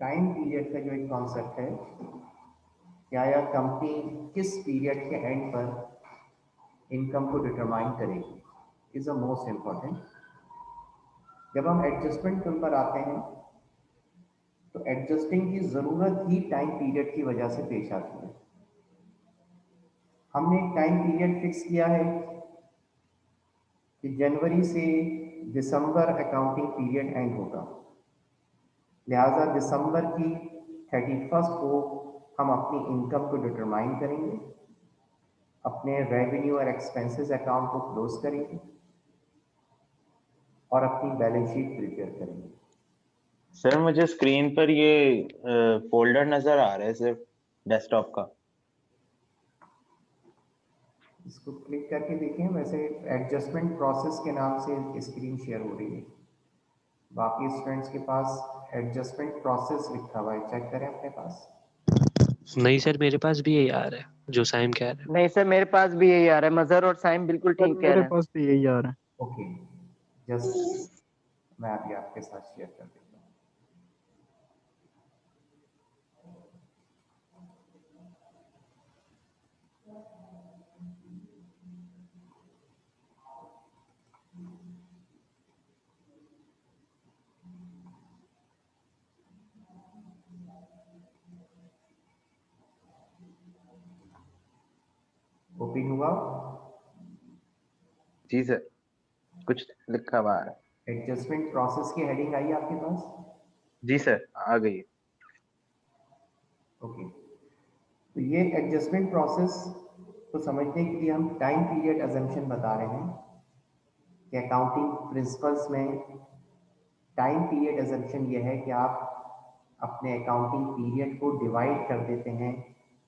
Time period का जो एक कॉन्सेप्ट है, क्या यह कंपनी किस पीरियड के एंड पर इनकम को डिटरमाइन करेगी, इज अ मोस्ट इम्पॉर्टेंट। जब हम एडजस्टमेंट टूल पर आते हैं तो एडजस्टिंग की ज़रूरत ही टाइम पीरियड की वजह से पेश आती है। हमने एक टाइम पीरियड फिक्स किया है कि जनवरी से दिसंबर अकाउंटिंग पीरियड एंड होगा, लिहाजा दिसंबर की 31 को हम अपनी इनकम को डिटरमाइन करेंगे, अपने रेवेन्यू और एक्सपेंसेस अकाउंट को क्लोज करेंगे और अपनी बैलेंस शीट प्रिपेयर करेंगे। सर मुझे स्क्रीन पर ये फोल्डर नजर आ रहा है सिर्फ डेस्कटॉप का। इसको क्लिक करके देखें, वैसे एडजस्टमेंट प्रोसेस के नाम से स्क्रीन शेयर हो रही है। बाकी स्टूडेंट्स के पास एडजस्टमेंट प्रोसेस लिखा हुआ है, चेक करें अपने पास। नहीं सर, मेरे पास भी यही आ रहा है जो साइम कह रहे हैं। नहीं सर, मेरे पास भी यही आ रहा है। मजहर और साइम बिल्कुल ठीक कह रहे मेरे हैं। पास भी यही आ रहा है। ओके, जस्ट मैं अभी आपके साथ शेयर कर देता हूँ। ओपन हुआ? जी सर, कुछ लिखा हुआ है। एडजस्टमेंट प्रोसेस की हेडिंग आई आपके पास? जी सर, आ गई। ओके, तो ये एडजस्टमेंट प्रोसेस को समझने के लिए हम टाइम पीरियड अजम्पशन बता रहे हैं कि अकाउंटिंग प्रिंसिपल्स में टाइम पीरियड अजम्पशन ये है कि आप अपने अकाउंटिंग पीरियड को डिवाइड कर देते हैं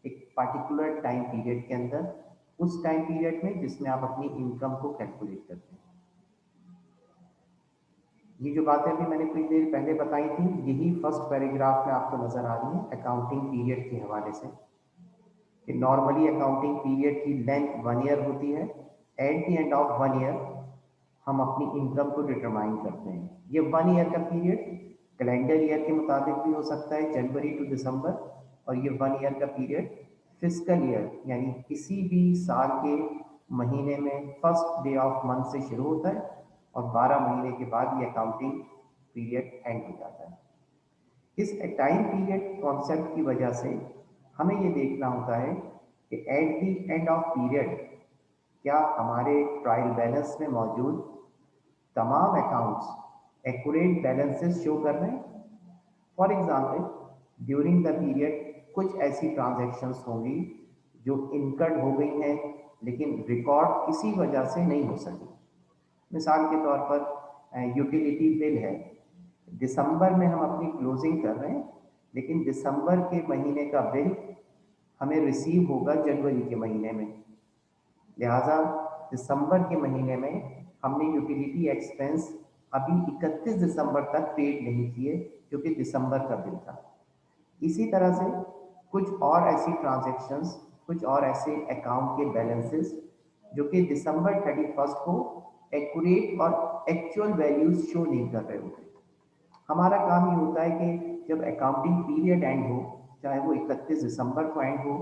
एक पर्टिकुलर टाइम पीरियड के अंदर, उस टाइम पीरियड में जिसमें आप अपनी इनकम को कैलकुलेट करते हैं। ये जो बातें अभी मैंने कुछ देर पहले बताई थी, यही फर्स्ट पैराग्राफ में आपको नजर आ रही है अकाउंटिंग पीरियड के हवाले से, कि नॉर्मली अकाउंटिंग पीरियड की लेंथ 1 ईयर होती है। At the end of 1 year हम अपनी इनकम को डिटरमाइन करते हैं। ये 1 ईयर का पीरियड कैलेंडर ईयर के मुताबिक भी हो सकता है, जनवरी टू दिसंबर, और ये 1 ईयर का पीरियड फिजिकल ईयर यानी किसी भी साल के महीने में फर्स्ट डे ऑफ मंथ से शुरू होता है और 12 महीने के बाद ये अकाउंटिंग पीरियड एंड हो जाता है। इस टाइम पीरियड कॉन्सेप्ट की वजह से हमें ये देखना होता है कि at the end of period क्या हमारे ट्रायल बैलेंस में मौजूद तमाम अकाउंट्स एक्यूरेट बैलेंसेस शो कर रहे हैं। For example, during the period कुछ ऐसी ट्रांजैक्शंस होंगी जो इनकर्ड हो गई हैं लेकिन रिकॉर्ड किसी वजह से नहीं हो सकी। मिसाल के तौर पर यूटिलिटी बिल है, दिसंबर में हम अपनी क्लोजिंग कर रहे हैं लेकिन दिसंबर के महीने का बिल हमें रिसीव होगा जनवरी के महीने में, लिहाजा दिसंबर के महीने में हमने यूटिलिटी एक्सपेंस अभी 31 दिसंबर तक पेड नहीं किए क्योंकि दिसंबर का बिल था। इसी तरह से कुछ और ऐसी ट्रांजैक्शंस, कुछ और ऐसे अकाउंट के बैलेंसेस जो कि दिसंबर 31 को एक्यूरेट और एक्चुअल वैल्यूज शो नहीं कर रहे होते। हमारा काम ये होता है कि जब अकाउंटिंग पीरियड एंड हो, चाहे वो 31 दिसंबर को एंड हो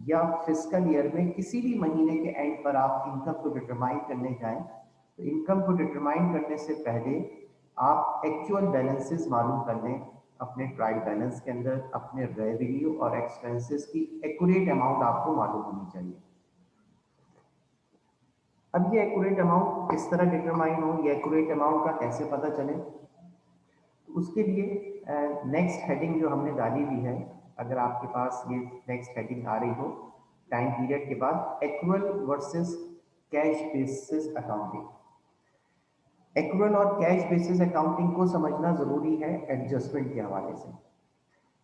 या फिजिकल ईयर में किसी भी महीने के एंड पर आप इनकम को डिटरमाइन करने जाएं, तो इनकम को डिटरमाइन करने से पहले आप एक्चुअल बैलेंसेस मालूम कर लें। अपने ट्रायल बैलेंस के अंदर अपने रेवेन्यू और एक्सपेंसेस की एक्यूरेट अमाउंट आपको मालूम होनी चाहिए। अब ये एक्यूरेट अमाउंट किस तरह डिटरमाइन हो, ये एक्यूरेट अमाउंट का कैसे पता चले, तो उसके लिए नेक्स्ट हेडिंग जो हमने डाली हुई है, अगर आपके पास ये नेक्स्ट हेडिंग आ रही हो, टाइम पीरियड के बाद accrual versus cash basis accounting. Accrual और कैश बेसिस अकाउंटिंग को समझना जरूरी है एडजस्टमेंट के हवाले से।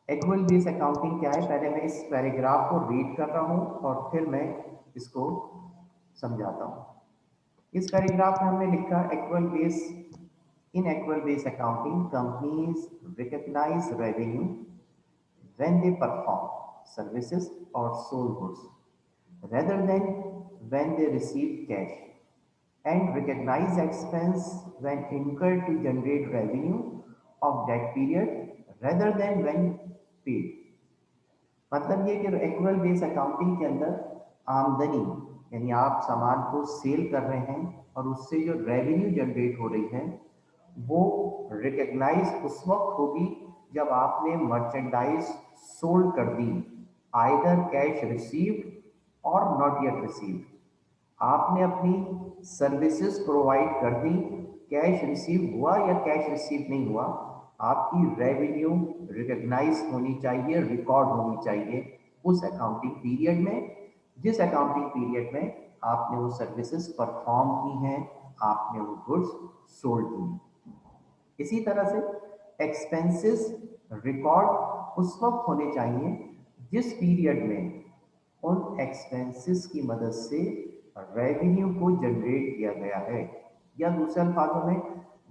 एक्रूअल बेस अकाउंटिंग क्या है, पहले मैं इस पैराग्राफ को रीड कर रहा हूँ और फिर मैं इसको समझाता हूँ। इस पैराग्राफ में हमने लिखा accrual base. In accrual based accounting, companies recognize revenue when they perform services or sold goods, rather than when they receive cash, and recognize expense when incurred to generate revenue of that period, rather than when paid। मतलब ये कि actual base accounting के अंदर आमदनी यानी आप सामान को सेल कर रहे हैं और उससे जो रेवेन्यू जनरेट हो रही है वो रिकग्नाइज उस वक्त होगी जब आपने मर्चेंडाइज सोल्ड कर दी, आइदर कैश रिसीव्ड और नॉट येट रिसीव्ड। आपने अपनी सर्विसेज प्रोवाइड कर दी, कैश रिसीव हुआ या कैश रिसीव नहीं हुआ, आपकी रेवेन्यू रिकग्नाइज होनी चाहिए, रिकॉर्ड होनी चाहिए उस अकाउंटिंग पीरियड में जिस अकाउंटिंग पीरियड में आपने वो सर्विसेज परफॉर्म की हैं, आपने वो गुड्स सोल्ड की। इसी तरह से एक्सपेंसेस रिकॉर्ड उस वक्त होने चाहिए जिस पीरियड में उन एक्सपेंसेस की मदद से रेवेन्यू को जनरेट किया गया है, या दूसरे अल्फाजों में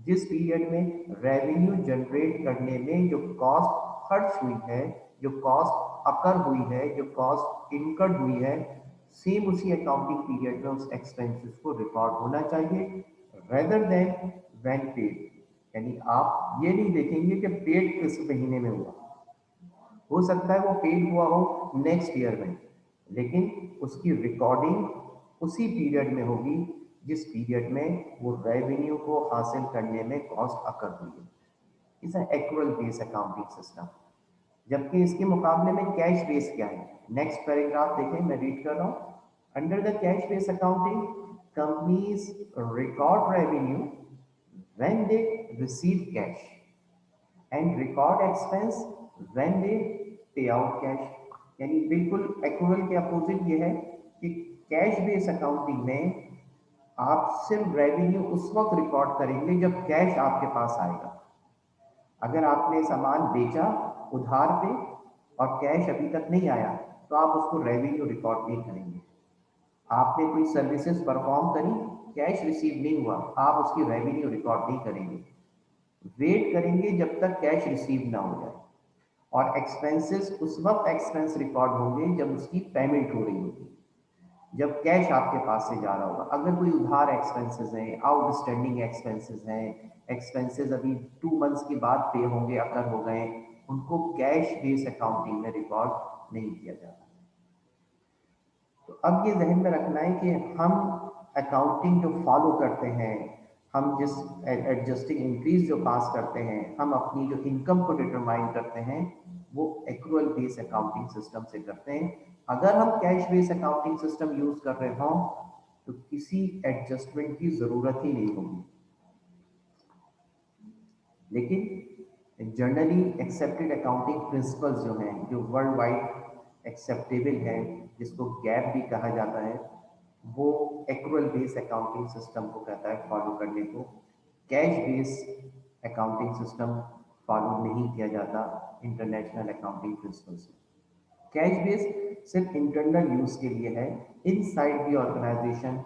जिस पीरियड में रेवेन्यू जनरेट करने में जो कॉस्ट खर्च हुई है, जो कॉस्ट अकर हुई है, जो कॉस्ट इनकर्ड हुई है, सेम उसी अकाउंटिंग पीरियड में उस एक्सपेंसेस को रिकॉर्ड होना चाहिए रेदर देन व्हेन पेड। यानी आप ये नहीं देखेंगे कि पेड किस महीने में हुआ, हो सकता है वो पेड हुआ हो नेक्स्ट ईयर में, लेकिन उसकी रिकॉर्डिंग उसी पीरियड में होगी जिस पीरियड में वो रेवेन्यू को हासिल करने में कॉस्ट अकर हुई है। इस एक्चुअल बेस अकाउंटिंग सिस्टम। जबकि इसके मुकाबले में कैश बेस क्या है, नेक्स्ट पैराग्राफ देखें, मैं रीड कर रहा हूँ। Under the cash base accounting companies record revenue when they receive cash and record expense when they पे आउट कैश। यानी बिल्कुल एक्चुअल के अपोजिट ये है कि कैश बेस अकाउंटिंग में आप सिर्फ रेवेन्यू उस वक्त रिकॉर्ड करेंगे जब कैश आपके पास आएगा। अगर आपने सामान बेचा उधार पे और कैश अभी तक नहीं आया तो आप उसको रेवेन्यू रिकॉर्ड नहीं करेंगे। आपने कोई सर्विसेज परफॉर्म करी, कैश रिसीव नहीं हुआ, आप उसकी रेवेन्यू रिकॉर्ड नहीं करेंगे, वेट करेंगे जब तक कैश रिसीव ना हो जाए। और एक्सपेंसेस उस वक्त एक्सपेंस रिकॉर्ड होंगे जब उसकी पेमेंट हो रही होगी, जब कैश आपके पास से जा रहा होगा। अगर कोई उधार एक्सपेंसेस हैं, आउटस्टैंडिंग एक्सपेंसेस हैं, एक्सपेंसेस अभी 2 मंथ्स के बाद पे होंगे, अकर हो गए, उनको कैश बेस अकाउंटिंग में रिकॉर्ड नहीं किया जाता। तो अब ये जहन में रखना है कि हम अकाउंटिंग जो फॉलो करते हैं, हम जिस एडजस्टिंग इंक्रीज जो पास करते हैं, हम अपनी जो इनकम को डिटरमाइन करते हैं, वो एक्रूअल बेस अकाउंटिंग सिस्टम से करते हैं। अगर हम cash base accounting system use कर रहे हों तो किसी एडजस्टमेंट की जरूरत ही नहीं होगी। लेकिन जनरली एक्सेप्टेड अकाउंटिंग प्रिंसिपल्स जो हैं, जो वर्ल्ड वाइड एक्सेप्टेबल हैं, जिसको गैप भी कहा जाता है, वो एक्रूअल बेस अकाउंटिंग सिस्टम को कहता है फॉलो करने को। Cash base accounting system follow नहीं किया जाता इंटरनेशनल अकाउंटिंग प्रिंसिपल्स में। कैश बेस सिर्फ इंटरनल यूज के लिए है। इनसाइड दी ऑर्गेनाइजेशन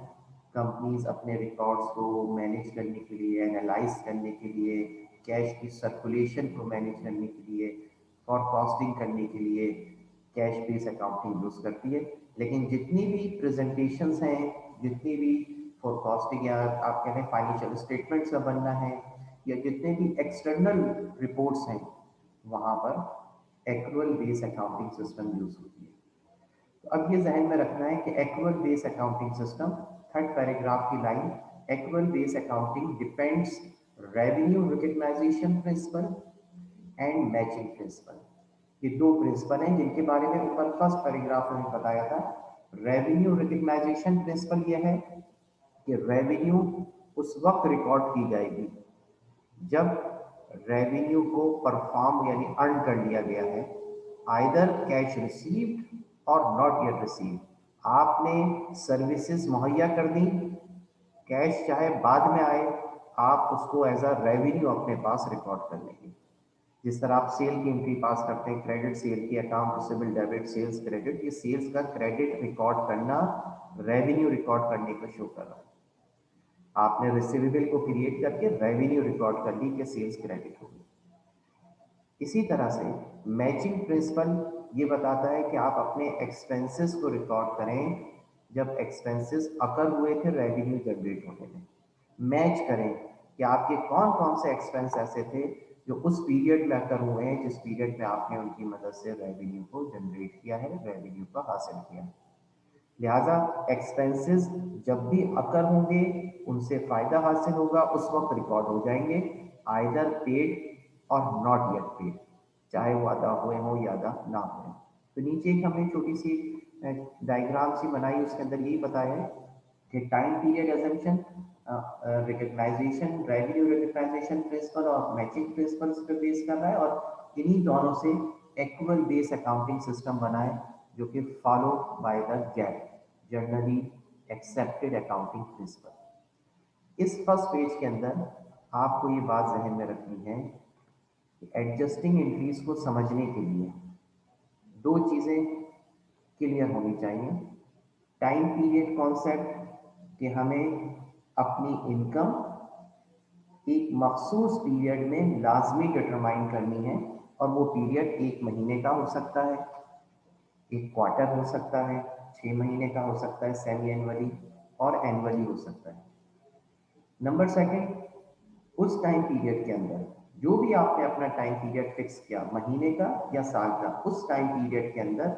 कंपनीज अपने रिकॉर्ड्स को मैनेज करने के लिए, एनालाइज करने के लिए, कैश की सर्कुलेशन को मैनेज करने के लिए, फॉरकास्टिंग करने के लिए कैश बेस अकाउंटिंग यूज करती है। लेकिन जितनी भी प्रेजेंटेशंस हैं, जितनी भी फॉरकास्टिंग या आप कह रहे हैं फाइनेंशियल स्टेटमेंट्स का बनना है, या जितने भी एक्सटर्नल रिपोर्ट्स हैं, वहाँ पर accrual base accounting system use होती है। तो अब ये जहन में रखना है कि accrual base accounting system, third paragraph की line, accrual base accounting depends revenue recognisation principle and matching principle. ये दो प्रिंसिपल हैं जिनके बारे में ऊपर फर्स्ट पैराग्राफ में बताया था। रेवेन्यू रिकग्नाइजेशन प्रिंसिपल यह है कि रेवेन्यू उस वक्त रिकॉर्ड की जाएगी जब रेवेन्यू को परफॉर्म यानी अर्न कर लिया गया है, आइदर कैश रिसीव्ड और नॉट येट रिसीव्ड। आपने सर्विसेज मुहैया कर दी, कैश चाहे बाद में आए, आप उसको एज अ रेवेन्यू अपने पास रिकॉर्ड कर लेंगे। जिस तरह आप सेल की एंट्री पास करते हैं, क्रेडिट सेल की, account receivable, debit, sales credit, ये सेल्स का क्रेडिट रिकॉर्ड करना रेवेन्यू रिकॉर्ड करने को शो कर रहा है। आपने रिसीवेबल को क्रिएट करके रेवेन्यू रिकॉर्ड कर ली कि सेल्स क्रेडिट होगी। इसी तरह से मैचिंग प्रिंसिपल ये बताता है कि आप अपने एक्सपेंसेस को रिकॉर्ड करें जब एक्सपेंसेस अकर हुए थे रेवेन्यू जनरेट होने में। मैच करें कि आपके कौन कौन से एक्सपेंस ऐसे थे जो उस पीरियड में अकर हुए हैं जिस पीरियड में आपने उनकी मदद से रेवेन्यू को जनरेट किया है, रेवेन्यू को हासिल किया है। लिहाजा एक्सपेंसेस जब भी अकर होंगे, उनसे फ़ायदा हासिल होगा, उस वक्त रिकॉर्ड हो जाएंगे, आइदर पेड और नॉट येट पेड, चाहे वो अदा हुए हों या अदा ना हुए। तो नीचे एक हमने छोटी सी डायग्राम सी बनाई, उसके अंदर यही बताया है कि time period assumption, recognisation, revenue recognisation principle और मैचिंग प्रिंसिपल्स पे बेस कर रहा है, और इन्हीं दोनों से एक्चुअल बेस अकाउंटिंग सिस्टम बना है जो कि follow by the GAAP, generally accepted accounting principle. इस फर्स्ट पेज के अंदर आपको ये बात जहन में रखनी है कि एडजस्टिंग एंट्रीज को समझने के लिए दो चीज़ें क्लियर होनी चाहिए। टाइम पीरियड कॉन्सेप्ट कि हमें अपनी इनकम एक मखसूस पीरियड में लाजमी डिटरमाइन करनी है, और वो पीरियड एक महीने का हो सकता है, एक क्वार्टर हो सकता है, 6 महीने का हो सकता है सेमी एनुअली, और एनुअली हो सकता है। नंबर सेकंड, उस टाइम पीरियड के अंदर जो भी आपने अपना टाइम पीरियड फिक्स किया, महीने का या साल का, उस टाइम पीरियड के अंदर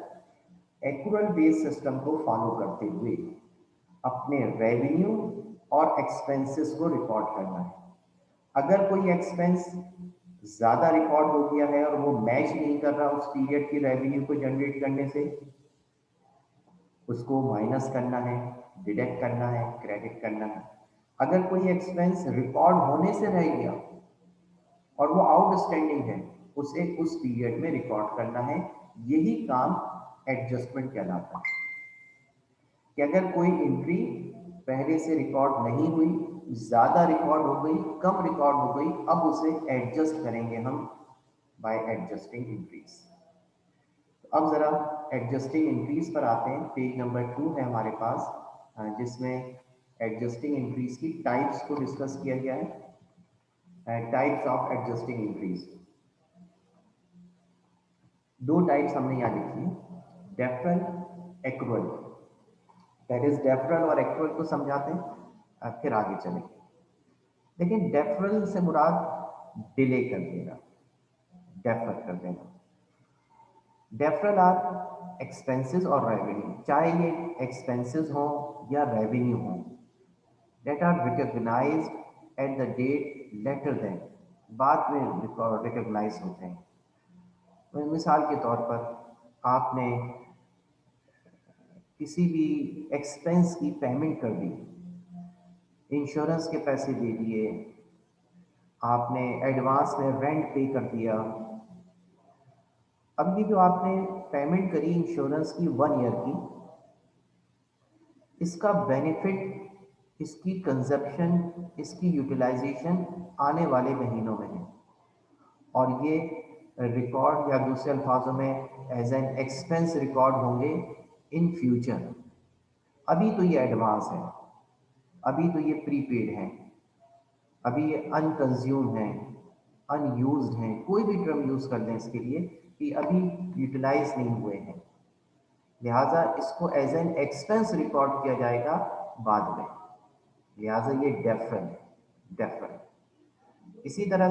एक्यूरल बेस सिस्टम को फॉलो करते हुए अपने रेवेन्यू और एक्सपेंसेस को रिकॉर्ड करना है। अगर कोई एक्सपेंस ज़्यादा रिकॉर्ड हो गया है और वो मैच नहीं कर रहा उस पीरियड की रेवेन्यू को जनरेट करने से, उसको माइनस करना है, डिडक्ट करना है, क्रेडिट करना है। अगर कोई एक्सपेंस रिकॉर्ड होने से रह गया और वो आउटस्टैंडिंग है, उसे उस पीरियड में रिकॉर्ड करना है। यही काम एडजस्टमेंट कहलाता है कि अगर कोई एंट्री पहले से रिकॉर्ड नहीं हुई, ज़्यादा रिकॉर्ड हो गई, कम रिकॉर्ड हो गई, अब उसे एडजस्ट करेंगे हम बाय एडजस्टिंग एंट्रीज। अब ज़रा एडजस्टिंग एंट्रीज पर आते हैं। पेज नंबर 2 है हमारे पास, जिसमें एडजस्टिंग एंट्रीज की टाइप्स को डिस्कस किया गया है। टाइप्स ऑफ एडजस्टिंग एंट्रीज, दो टाइप्स हमने यहाँ लिखी है, deferral, accrual. That is deferral और एक्रूअल को समझाते हैं, फिर आगे चलेंगे। लेकिन डेफरल से मुराद डिले कर देना, डेफर कर देना। डेफरल आर एक्सपेंसेस और रेवेन्यू, चाहे ये एक्सपेंसेस हो या रेवेन्यू हो, that are recognized at the date later than, बाद में रिकॉग्नाइज होते हैं। तो मिसाल के तौर पर आपने किसी भी एक्सपेंस की पेमेंट कर दी, इंश्योरेंस के पैसे दे दिए, आपने एडवांस में रेंट पे कर दिया। अब ये जो आपने पेमेंट करी इंश्योरेंस की 1 ईयर की, इसका बेनिफिट, इसकी कंजप्शन, इसकी यूटिलाइजेशन आने वाले महीनों में है, और ये रिकॉर्ड या दूसरे अल्फाजों में एज एन एक्सपेंस रिकॉर्ड होंगे इन फ्यूचर। अभी तो ये एडवांस है, अभी तो ये प्रीपेड है, अभी ये अनकंज्यूम है, अनयूज्ड हैं, कोई भी टर्म यूज़ कर दें इसके लिए, कि अभी यूटिलाइज नहीं हुए हैं। लिहाजा इसको एज एन एक्सपेंस रिकॉर्ड किया जाएगा बाद में। लिहाजा ये डेफरल। इसी तरह